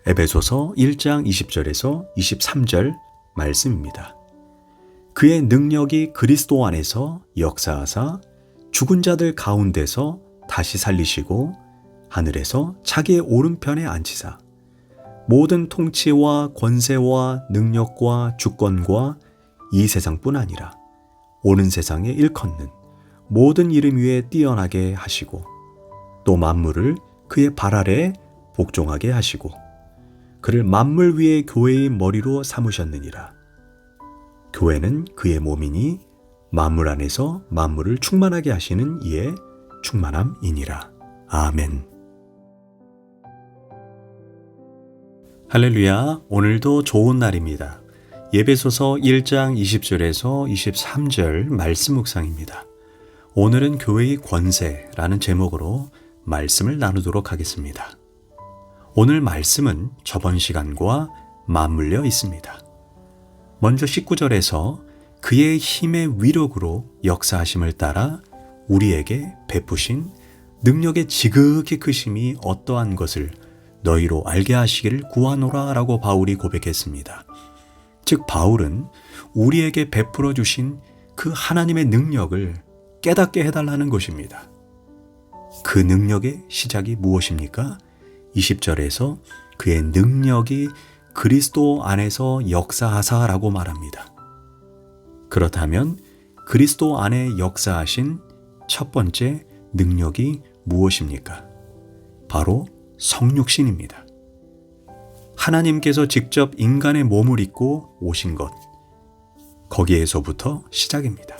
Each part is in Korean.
에베소서 1장 20절에서 23절 말씀입니다. 그의 능력이 그리스도 안에서 역사하사 죽은 자들 가운데서 다시 살리시고 하늘에서 자기의 오른편에 앉히사 모든 통치와 권세와 능력과 주권과 이 세상뿐 아니라 오는 세상에 일컫는 모든 이름 위에 뛰어나게 하시고 또 만물을 그의 발 아래 복종하게 하시고 그를 만물 위의 교회의 머리로 삼으셨느니라. 교회는 그의 몸이니 만물 안에서 만물을 충만하게 하시는 이의 충만함이니라. 아멘. 할렐루야. 오늘도 좋은 날입니다. 에베소서 1장 20절에서 23절 말씀 묵상입니다. 오늘은 교회의 권세라는 제목으로 말씀을 나누도록 하겠습니다. 오늘 말씀은 저번 시간과 맞물려 있습니다. 먼저 19절에서 그의 힘의 위력으로 역사하심을 따라 우리에게 베푸신 능력의 지극히 크심이 어떠한 것을 너희로 알게 하시기를 구하노라 라고 바울이 고백했습니다. 즉 바울은 우리에게 베풀어 주신 그 하나님의 능력을 깨닫게 해달라는 것입니다. 그 능력의 시작이 무엇입니까? 20절에서 그의 능력이 그리스도 안에서 역사하사라고 말합니다. 그렇다면 그리스도 안에 역사하신 첫 번째 능력이 무엇입니까? 바로 성육신입니다. 하나님께서 직접 인간의 몸을 입고 오신 것, 거기에서부터 시작입니다.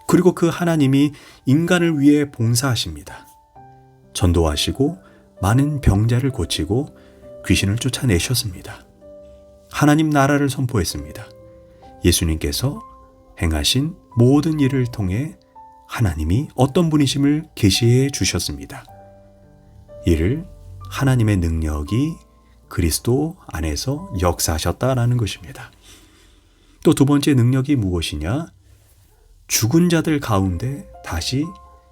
그리고 그 하나님이 인간을 위해 봉사하십니다. 전도하시고 많은 병자를 고치고 귀신을 쫓아내셨습니다. 하나님 나라를 선포했습니다. 예수님께서 행하신 모든 일을 통해 하나님이 어떤 분이심을 계시해 주셨습니다. 이를 하나님의 능력이 그리스도 안에서 역사하셨다라는 것입니다. 또 두 번째 능력이 무엇이냐? 죽은 자들 가운데 다시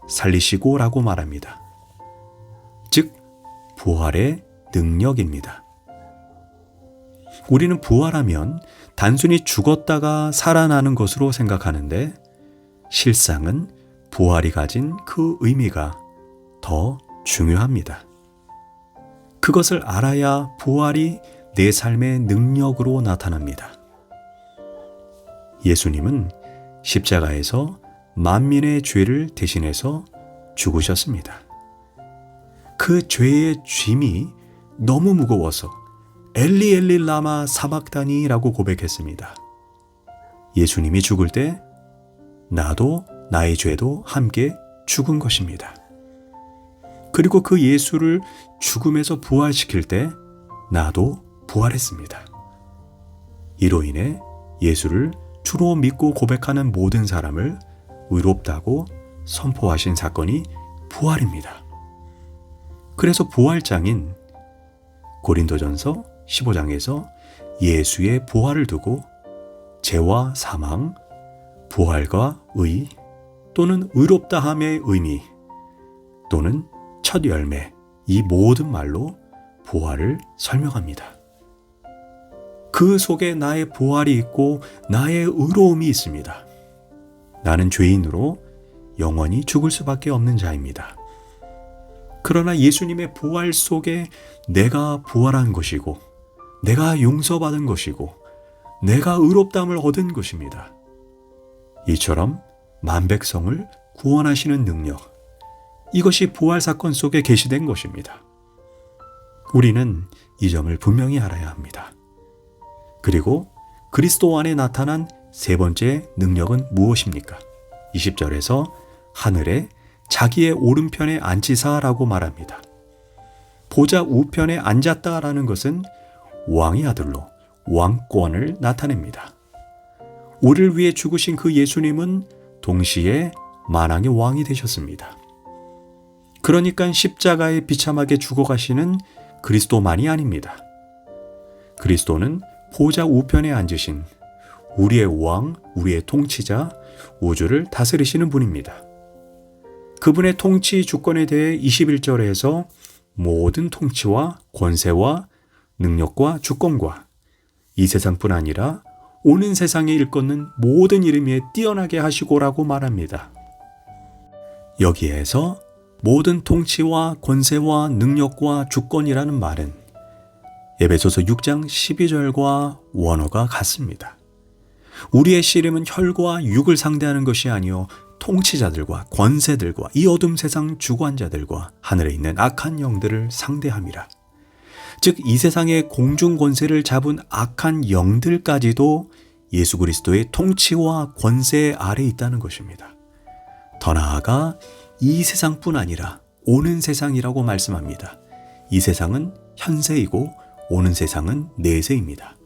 살리시고라고 말합니다. 즉 부활의 능력입니다. 우리는 부활하면 단순히 죽었다가 살아나는 것으로 생각하는데 실상은 부활이 가진 그 의미가 더 중요합니다. 그것을 알아야 부활이 내 삶의 능력으로 나타납니다. 예수님은 십자가에서 만민의 죄를 대신해서 죽으셨습니다. 그 죄의 짐이 너무 무거워서 엘리 엘리 라마 사박다니라고 고백했습니다. 예수님이 죽을 때 나도 나의 죄도 함께 죽은 것입니다. 그리고 그 예수를 죽음에서 부활시킬 때 나도 부활했습니다. 이로 인해 예수를 주로 믿고 고백하는 모든 사람을 의롭다고 선포하신 사건이 부활입니다. 그래서 부활장인 고린도전서 15장에서 예수의 부활을 두고 죄와 사망, 부활과 의 또는 의롭다함의 의미 또는 첫 열매, 이 모든 말로 부활을 설명합니다. 그 속에 나의 부활이 있고 나의 의로움이 있습니다. 나는 죄인으로 영원히 죽을 수밖에 없는 자입니다. 그러나 예수님의 부활 속에 내가 부활한 것이고 내가 용서받은 것이고 내가 의롭다함을 얻은 것입니다. 이처럼 만백성을 구원하시는 능력, 이것이 부활 사건 속에 계시된 것입니다. 우리는 이 점을 분명히 알아야 합니다. 그리고 그리스도 안에 나타난 세 번째 능력은 무엇입니까? 20절에서 하늘에 자기의 오른편에 앉히사라고 말합니다. 보좌 우편에 앉았다라는 것은 왕의 아들로 왕권을 나타냅니다. 우리를 위해 죽으신 그 예수님은 동시에 만왕의 왕이 되셨습니다. 그러니까 십자가에 비참하게 죽어가시는 그리스도만이 아닙니다. 그리스도는 보좌 우편에 앉으신 우리의 왕, 우리의 통치자, 우주를 다스리시는 분입니다. 그분의 통치 주권에 대해 21절에서 모든 통치와 권세와 능력과 주권과 이 세상뿐 아니라 오는 세상에 일컫는 모든 이름 위에 뛰어나게 하시고라고 말합니다. 여기에서 모든 통치와 권세와 능력과 주권이라는 말은 에베소서 6장 12절과 원어가 같습니다. 우리의 씨름은 혈과 육을 상대하는 것이 아니요 통치자들과 권세들과 이 어둠 세상 주관자들과 하늘에 있는 악한 영들을 상대함이라. 즉 이 세상의 공중 권세를 잡은 악한 영들까지도 예수 그리스도의 통치와 권세 아래 있다는 것입니다. 더 나아가 이 세상뿐 아니라 오는 세상이라고 말씀합니다. 이 세상은 현세이고 오는 세상은 내세입니다.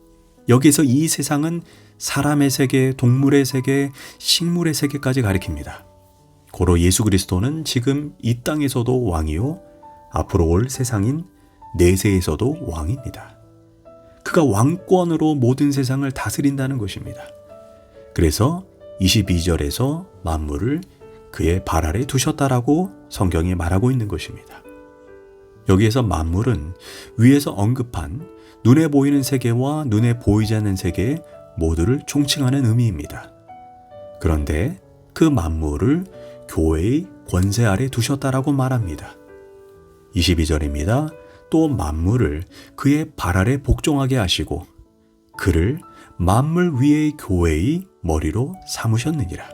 여기서 이 세상은 사람의 세계, 동물의 세계, 식물의 세계까지 가리킵니다. 고로 예수 그리스도는 지금 이 땅에서도 왕이요 앞으로 올 세상인 내세에서도 왕입니다. 그가 왕권으로 모든 세상을 다스린다는 것입니다. 그래서 22절에서 만물을 그의 발 아래 두셨다라고 성경이 말하고 있는 것입니다. 여기에서 만물은 위에서 언급한 눈에 보이는 세계와 눈에 보이지 않는 세계 모두를 총칭하는 의미입니다. 그런데 그 만물을 교회의 권세 아래 두셨다라고 말합니다. 22절입니다. 또 만물을 그의 발 아래 복종하게 하시고 그를 만물 위의 교회의 머리로 삼으셨느니라.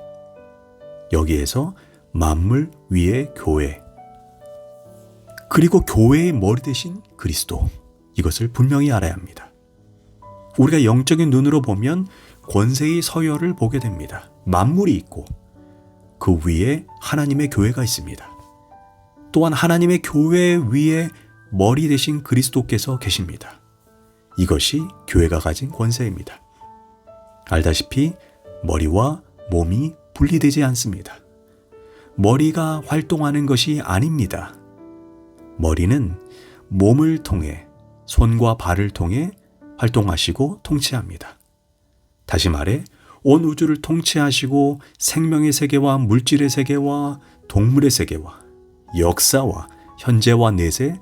여기에서 만물 위의 교회, 그리고 교회의 머리 대신 그리스도, 이것을 분명히 알아야 합니다. 우리가 영적인 눈으로 보면 권세의 서열을 보게 됩니다. 만물이 있고 그 위에 하나님의 교회가 있습니다. 또한 하나님의 교회 위에 머리 대신 그리스도께서 계십니다. 이것이 교회가 가진 권세입니다. 알다시피 머리와 몸이 분리되지 않습니다. 머리가 활동하는 것이 아닙니다. 머리는 몸을 통해, 손과 발을 통해 활동하시고 통치합니다. 다시 말해 온 우주를 통치하시고 생명의 세계와 물질의 세계와 동물의 세계와 역사와 현재와 내세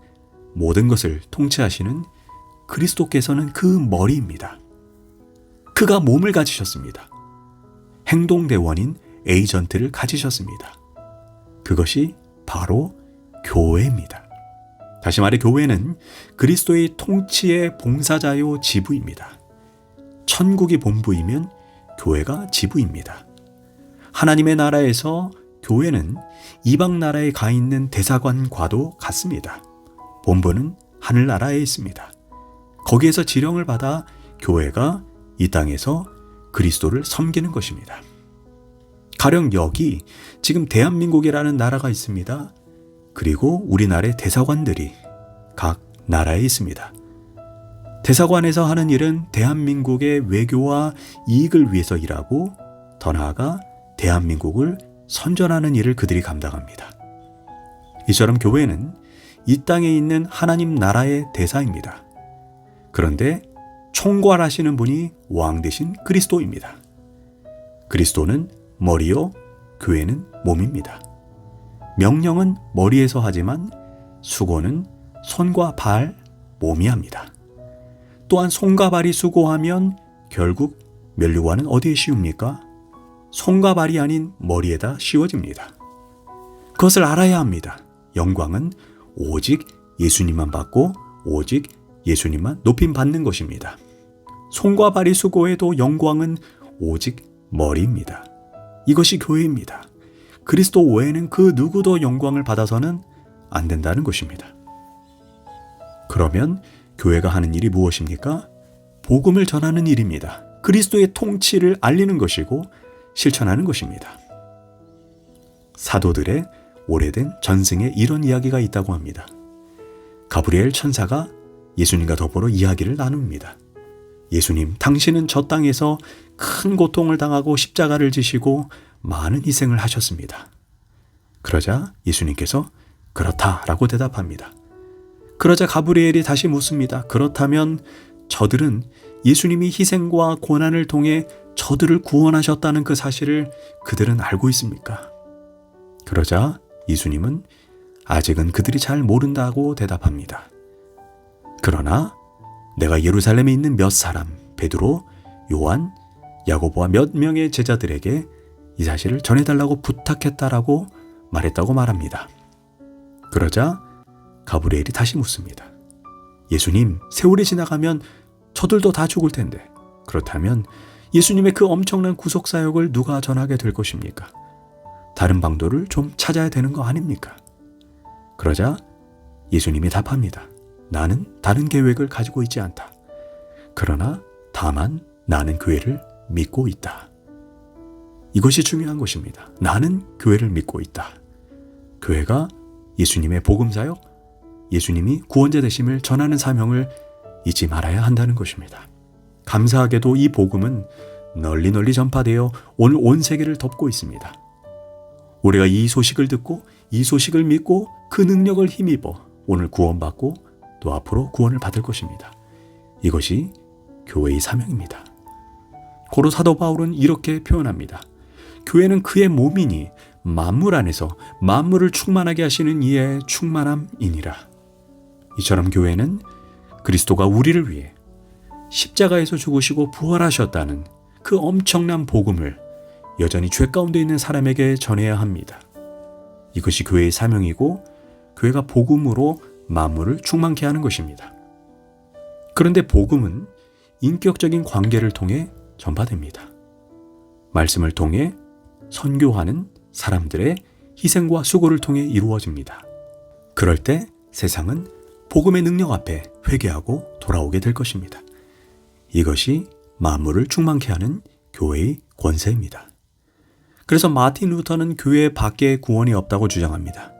모든 것을 통치하시는 그리스도께서는 그 머리입니다. 그가 몸을 가지셨습니다. 행동대원인 에이전트를 가지셨습니다. 그것이 바로 교회입니다. 다시 말해 교회는 그리스도의 통치의 봉사자요 지부입니다. 천국이 본부이면 교회가 지부입니다. 하나님의 나라에서 교회는 이방 나라에 가 있는 대사관과도 같습니다. 본부는 하늘나라에 있습니다. 거기에서 지령을 받아 교회가 이 땅에서 그리스도를 섬기는 것입니다. 가령 여기 지금 대한민국이라는 나라가 있습니다. 그리고 우리나라의 대사관들이 각 나라에 있습니다. 대사관에서 하는 일은 대한민국의 외교와 이익을 위해서 일하고 더 나아가 대한민국을 선전하는 일을 그들이 감당합니다. 이처럼 교회는 이 땅에 있는 하나님 나라의 대사입니다. 그런데 총괄하시는 분이 왕 대신 그리스도입니다. 그리스도는 머리요, 교회는 몸입니다. 명령은 머리에서 하지만 수고는 손과 발, 몸이 합니다. 또한 손과 발이 수고하면 결국 면류관은 어디에 씌웁니까? 손과 발이 아닌 머리에다 씌워집니다. 그것을 알아야 합니다. 영광은 오직 예수님만 받고 오직 예수님만 높임받는 것입니다. 손과 발이 수고해도 영광은 오직 머리입니다. 이것이 교회입니다. 그리스도 외에는 그 누구도 영광을 받아서는 안 된다는 것입니다. 그러면 교회가 하는 일이 무엇입니까? 복음을 전하는 일입니다. 그리스도의 통치를 알리는 것이고 실천하는 것입니다. 사도들의 오래된 전승에 이런 이야기가 있다고 합니다. 가브리엘 천사가 예수님과 더불어 이야기를 나눕니다. 예수님, 당신은 저 땅에서 큰 고통을 당하고 십자가를 지시고 많은 희생을 하셨습니다. 그러자 예수님께서 그렇다라고 대답합니다. 그러자 가브리엘이 다시 묻습니다. 그렇다면 저들은 예수님이 희생과 고난을 통해 저들을 구원하셨다는 그 사실을 그들은 알고 있습니까? 그러자 예수님은 아직은 그들이 잘 모른다고 대답합니다. 그러나 내가 예루살렘에 있는 몇 사람, 베드로, 요한, 야고보와 몇 명의 제자들에게 이 사실을 전해달라고 부탁했다라고 말했다고 말합니다. 그러자 가브리엘이 다시 묻습니다. 예수님, 세월이 지나가면 저들도 다 죽을 텐데 그렇다면 예수님의 그 엄청난 구속사역을 누가 전하게 될 것입니까? 다른 방도를 좀 찾아야 되는 거 아닙니까? 그러자 예수님이 답합니다. 나는 다른 계획을 가지고 있지 않다. 그러나 다만 나는 교회를 믿고 있다. 이것이 중요한 것입니다. 나는 교회를 믿고 있다. 교회가 예수님의 복음사역, 예수님이 구원자 되심을 전하는 사명을 잊지 말아야 한다는 것입니다. 감사하게도 이 복음은 널리 전파되어 오늘 온 세계를 덮고 있습니다. 우리가 이 소식을 듣고 이 소식을 믿고 그 능력을 힘입어 오늘 구원받고 또 앞으로 구원을 받을 것입니다. 이것이 교회의 사명입니다. 고로 사도 바울은 이렇게 표현합니다. 교회는 그의 몸이니 만물 안에서 만물을 충만하게 하시는 이의 충만함이니라. 이처럼 교회는 그리스도가 우리를 위해 십자가에서 죽으시고 부활하셨다는 그 엄청난 복음을 여전히 죄 가운데 있는 사람에게 전해야 합니다. 이것이 교회의 사명이고 교회가 복음으로 만물을 충만케 하는 것입니다. 그런데 복음은 인격적인 관계를 통해 전파됩니다. 말씀을 통해 선교하는 사람들의 희생과 수고를 통해 이루어집니다. 그럴 때 세상은 복음의 능력 앞에 회개하고 돌아오게 될 것입니다. 이것이 만물을 충만케 하는 교회의 권세입니다. 그래서 마틴 루터는 교회 밖에 구원이 없다고 주장합니다.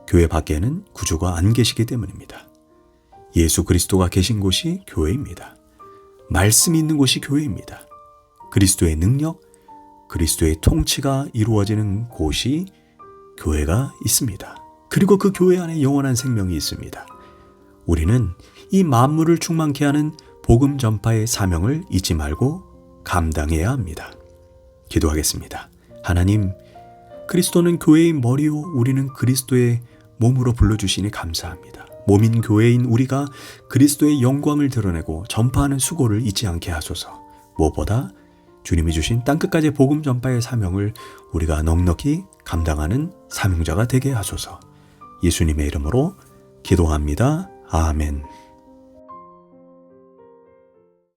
교회 밖에는 구주가 안 계시기 때문입니다. 예수 그리스도가 계신 곳이 교회입니다. 말씀이 있는 곳이 교회입니다. 그리스도의 능력, 그리스도의 통치가 이루어지는 곳이 교회가 있습니다. 그리고 그 교회 안에 영원한 생명이 있습니다. 우리는 이 만물을 충만케 하는 복음 전파의 사명을 잊지 말고 감당해야 합니다. 기도하겠습니다. 하나님, 그리스도는 교회의 머리요 우리는 그리스도의 몸으로 불러주시니 감사합니다. 몸인 교회인 우리가 그리스도의 영광을 드러내고 전파하는 수고를 잊지 않게 하소서. 무엇보다 주님이 주신 땅끝까지 복음 전파의 사명을 우리가 넉넉히 감당하는 사명자가 되게 하소서. 예수님의 이름으로 기도합니다. 아멘.